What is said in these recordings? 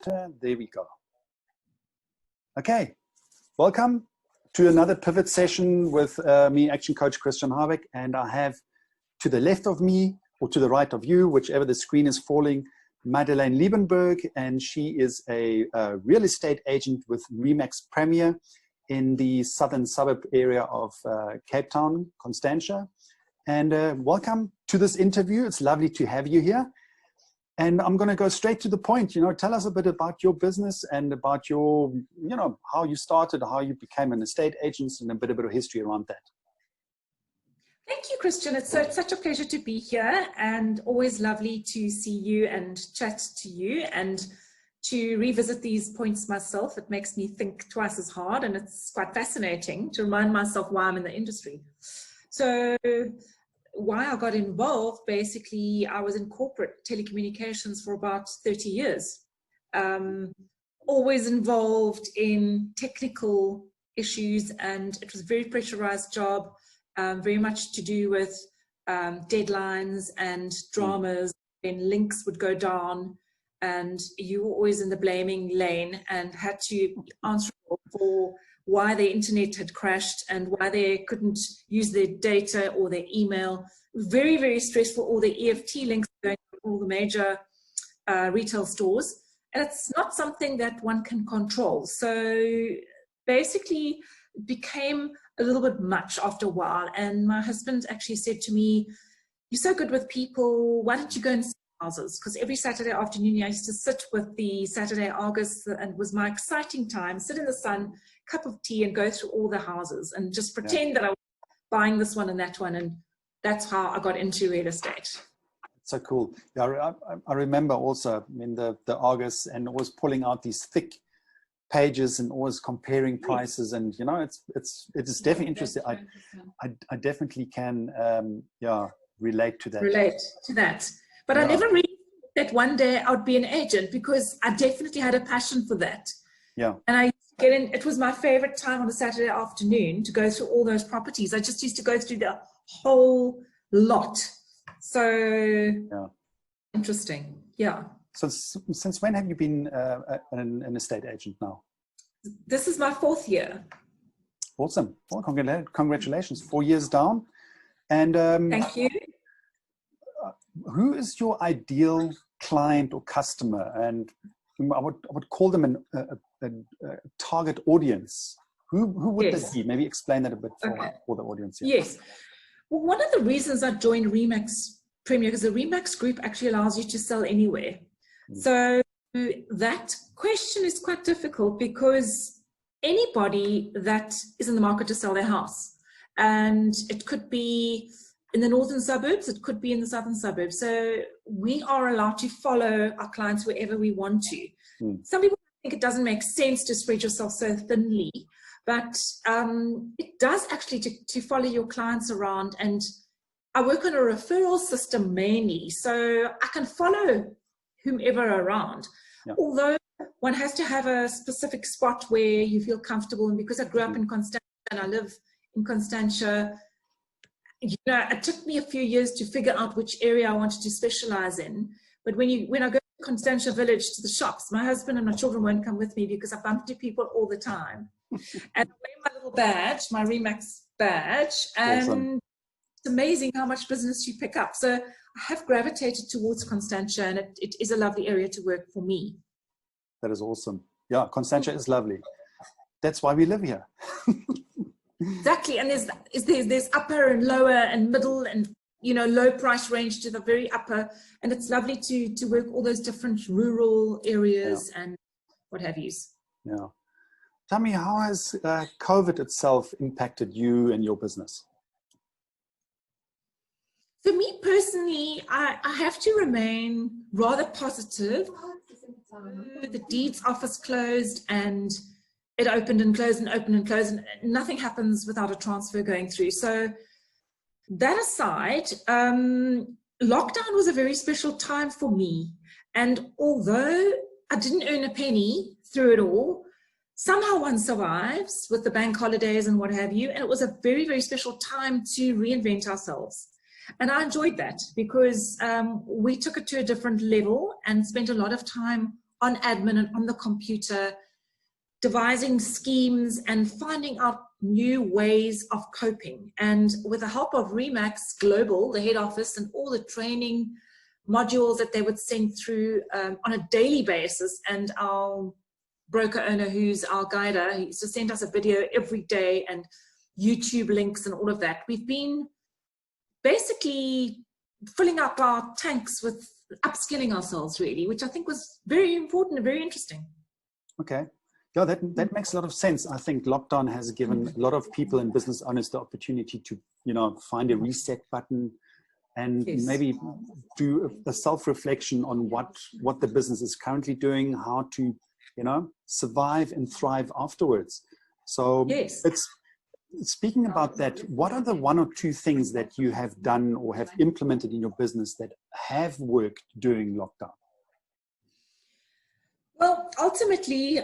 There we go. Okay, welcome to another pivot session with me, Action Coach Christian Harbeck, and I have to the left of me or to the right of you, whichever the screen is falling, Madeleine Liebenberg, and she is a real estate agent with Remax Premier in the southern suburb area of Cape Town, Constantia. And welcome to this interview. It's lovely to have you here. And I'm going to go straight to the point. Tell us a bit about your business and about your, how you started, how you became an estate agent, and a bit of history around that. Thank you, Christian. It's such a pleasure to be here, and always lovely to see you and chat to you and to revisit these points myself. It makes me think twice as hard, and it's quite fascinating to remind myself why I'm in the industry. So why I got involved, basically, I was in corporate telecommunications for about 30 years. Always involved in technical issues, and it was a very pressurized job, very much to do with deadlines and dramas when links would go down, and you were always in the blaming lane and had to answer for why their internet had crashed and why they couldn't use their data or their email. Very, very stressful, all the EFT links going to all the major retail stores. And it's not something that one can control. So basically it became a little bit much after a while. And my husband actually said to me, "You're so good with people, why don't you go and see houses?" Because every Saturday afternoon I used to sit with the Saturday Argus, and it was my exciting time, sit in the sun, cup of tea, and go through all the houses and just pretend that I was buying this one and that one. And that's how I got into real estate. So cool. Yeah, I remember also, the Argus, and always pulling out these thick pages and always comparing prices, and it is definitely interesting. I definitely can relate to that. But I never really thought that one day I would be an agent, because I definitely had a passion for that. Yeah. And I get in, it was my favorite time on a Saturday afternoon to go through all those properties. I just used to go through the whole lot. So interesting. Yeah. So since when have you been an estate agent now? This is my 4th year. Awesome. Well, congratulations. 4 years down. And thank you. Who is your ideal client or customer? And I would call them a target audience. Who would that be? Maybe explain that a bit for the audience here. Yes. Well, one of the reasons I joined Remax Premier, because the Remax group actually allows you to sell anywhere. So that question is quite difficult, because anybody that is in the market to sell their house, and it could be in the northern suburbs, it could be in the southern suburbs. So we are allowed to follow our clients wherever we want to. Some people think it doesn't make sense to spread yourself so thinly, but it does actually to follow your clients around. And I work on a referral system mainly, so I can follow whomever around. Yeah. Although one has to have a specific spot where you feel comfortable. And because I grew up in Constantia and I live in Constantia, it took me a few years to figure out which area I wanted to specialize in. But when I go to Constantia Village to the shops, my husband and my children won't come with me, because I bump into people all the time. And I wear my little badge, my Remax badge, and awesome. It's amazing how much business you pick up. So I have gravitated towards Constantia, and it is a lovely area to work for me. That is awesome. Yeah, Constantia is lovely. That's why we live here. Exactly. And there's upper and lower and middle and low price range to the very upper, and it's lovely to work all those different rural areas and what have you. Yeah. Tell me, how has COVID itself impacted you and your business? For me personally, I have to remain rather positive. The deeds office closed, and it opened and closed and opened and closed, and nothing happens without a transfer going through. So that aside, lockdown was a very special time for me. And although I didn't earn a penny through it all, somehow one survives with the bank holidays and what have you. And it was a very, very special time to reinvent ourselves. And I enjoyed that, because we took it to a different level and spent a lot of time on admin and on the computer, devising schemes and finding out new ways of coping. And with the help of Remax Global, the head office, and all the training modules that they would send through on a daily basis, and our broker owner, who's our guider, he used to send us a video every day, and YouTube links and all of that. We've been basically filling up our tanks with upskilling ourselves, really, which I think was very important and very interesting. Okay. Yeah, that makes a lot of sense. I think lockdown has given a lot of people and business owners the opportunity to, you know, find a reset button and maybe do a self-reflection on what the business is currently doing, how to, you know, survive and thrive afterwards. So it's, speaking about that, what are the one or two things that you have done or have implemented in your business that have worked during lockdown? Well, ultimately,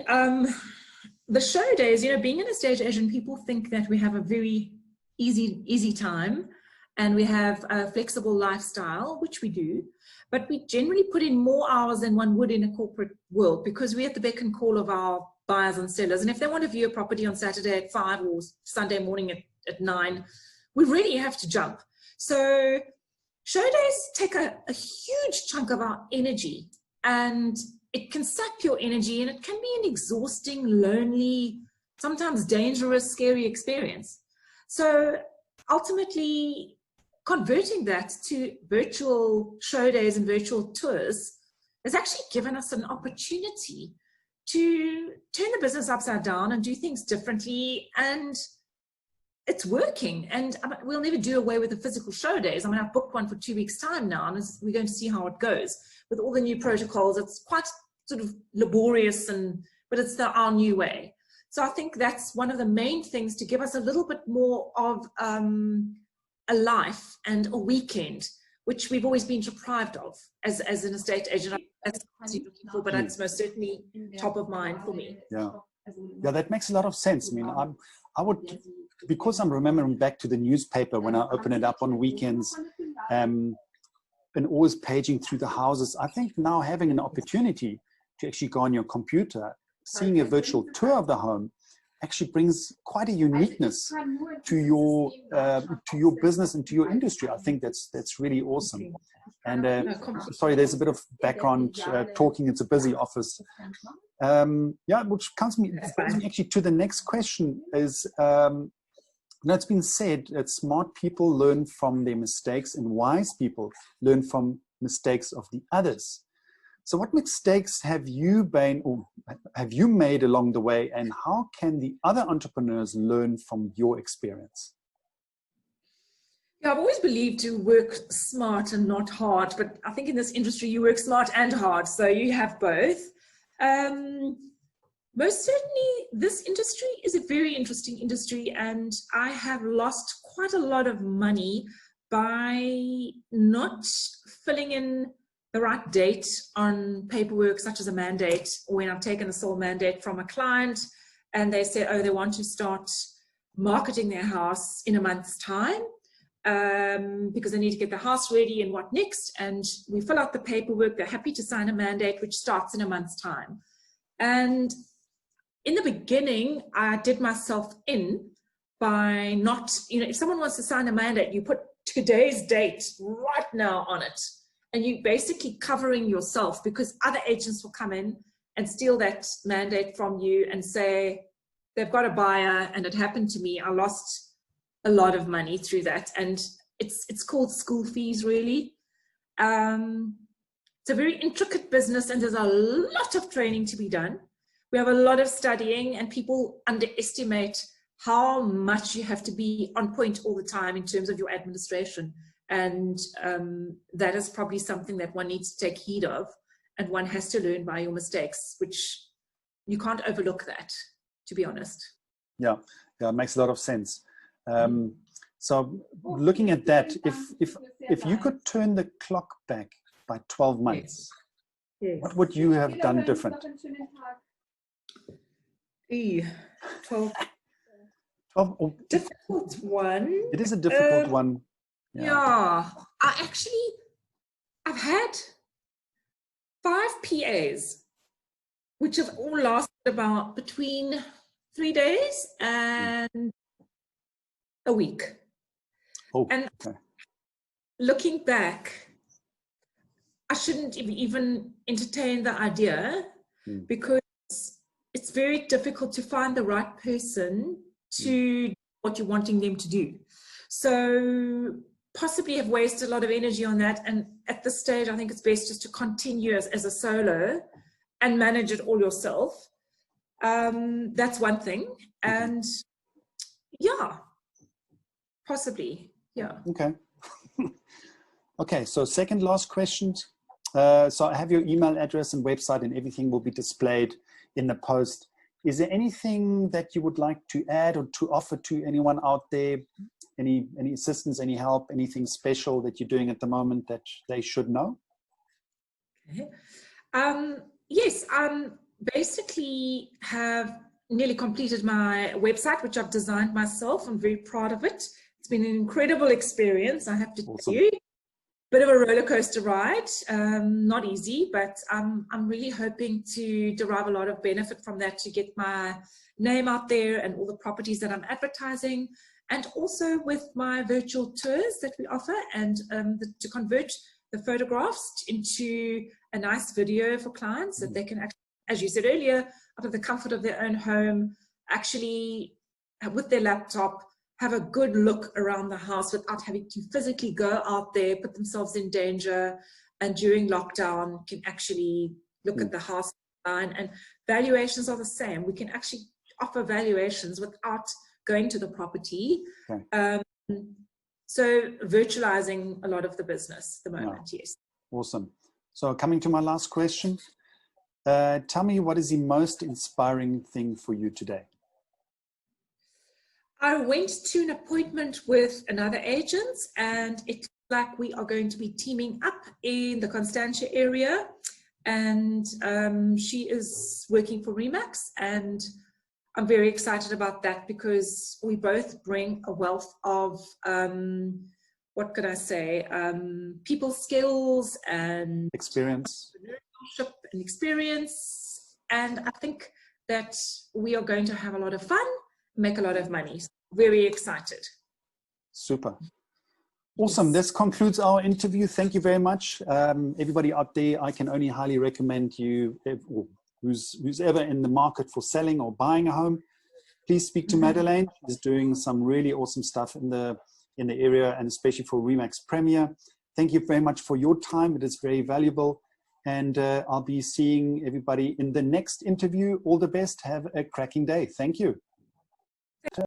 the show days, you know, being an estate agent, people think that we have a very easy time and we have a flexible lifestyle, which we do, but we generally put in more hours than one would in a corporate world because we're at the beck and call of our buyers and sellers. And if they want to view a property on Saturday at 5 or Sunday morning at 9, we really have to jump. So show days take a huge chunk of our energy, and it can sap your energy, and it can be an exhausting, lonely, sometimes dangerous, scary experience. So ultimately, converting that to virtual show days and virtual tours has actually given us an opportunity to turn the business upside down and do things differently, and it's working. And we'll never do away with the physical show days. I mean, I've booked one for 2 weeks' time now, and we're going to see how it goes with all the new protocols. It's quite sort of laborious, but it's our new way. So I think that's one of the main things to give us a little bit more of a life and a weekend, which we've always been deprived of as an estate agent. That's what I'm looking for, but that's most certainly top of mind for me. Yeah, that makes a lot of sense. I mean, I would, because I'm remembering back to the newspaper when I open it up on weekends, and always paging through the houses. I think now having an opportunity to actually go on your computer, seeing a virtual tour of the home, actually brings quite a uniqueness to your business and to your industry. I think that's really awesome. And sorry, there's a bit of background talking. It's a busy office. Yeah, which brings me actually to the next question is, it's been said that smart people learn from their mistakes and wise people learn from mistakes of the others. So what mistakes have you made along the way, and how can the other entrepreneurs learn from your experience? Yeah, I've always believed to work smart and not hard, but I think in this industry you work smart and hard, so you have both. Most certainly this industry is a very interesting industry, and I have lost quite a lot of money by not filling in the right date on paperwork, such as a mandate, or when I've taken a sole mandate from a client and they say, oh, they want to start marketing their house in a month's time because they need to get the house ready and what next. And we fill out the paperwork. They're happy to sign a mandate, which starts in a month's time. And in the beginning, I did myself in by not, if someone wants to sign a mandate, you put today's date right now on it. And you're basically covering yourself, because other agents will come in and steal that mandate from you and say, they've got a buyer, and it happened to me. I lost a lot of money through that. And it's called school fees, really. It's a very intricate business, and there's a lot of training to be done. We have a lot of studying, and people underestimate how much you have to be on point all the time in terms of your administration. And that is probably something that one needs to take heed of, and one has to learn by your mistakes, which you can't overlook that, to be honest. Yeah, it makes a lot of sense. So looking at that, if you could turn the clock back by 12 months, yes. What would you have done different? 12. Difficult one. It is a difficult one. Yeah, I've had 5 PAs which have all lasted about between 3 days and a week. Oh, And okay. looking back, I shouldn't even entertain the idea because it's very difficult to find the right person to do what you're wanting them to do. So possibly have wasted a lot of energy on that. And at this stage, I think it's best just to continue as a solo and manage it all yourself. That's one thing. And yeah, possibly, yeah. Okay. Okay, so second last question. So I have your email address and website, and everything will be displayed in the post. Is there anything that you would like to add or to offer to anyone out there? Any assistance, any help, anything special that you're doing at the moment that they should know? Okay. Yes, basically have nearly completed my website, which I've designed myself. I'm very proud of it. It's been an incredible experience, I have to tell you. Bit of a roller coaster ride, not easy, but I'm really hoping to derive a lot of benefit from that, to get my name out there and all the properties that I'm advertising, and also with my virtual tours that we offer, and to convert the photographs into a nice video for clients that they can actually, as you said earlier, out of the comfort of their own home, actually with their laptop, have a good look around the house without having to physically go out there, put themselves in danger, and during lockdown can actually look at the house online. And valuations are the same. We can actually offer valuations without going to the property. Okay. So virtualizing a lot of the business at the moment, yes. Awesome. So coming to my last question, tell me, what is the most inspiring thing for you today? I went to an appointment with another agent, and it's like we are going to be teaming up in the Constantia area, and she is working for Remax, and I'm very excited about that because we both bring a wealth of what could I say, people skills and experience, entrepreneurship and experience, and I think that we are going to have a lot of fun, make a lot of money. Very excited. Super. Awesome. This concludes our interview. Thank you very much. Everybody out there, I can only highly recommend you, who's ever in the market for selling or buying a home, please speak to Madeleine. She's doing some really awesome stuff in the area, and especially for Remax Premier. Thank you very much for your time. It is very valuable. And I'll be seeing everybody in the next interview. All the best. Have a cracking day. Thank you.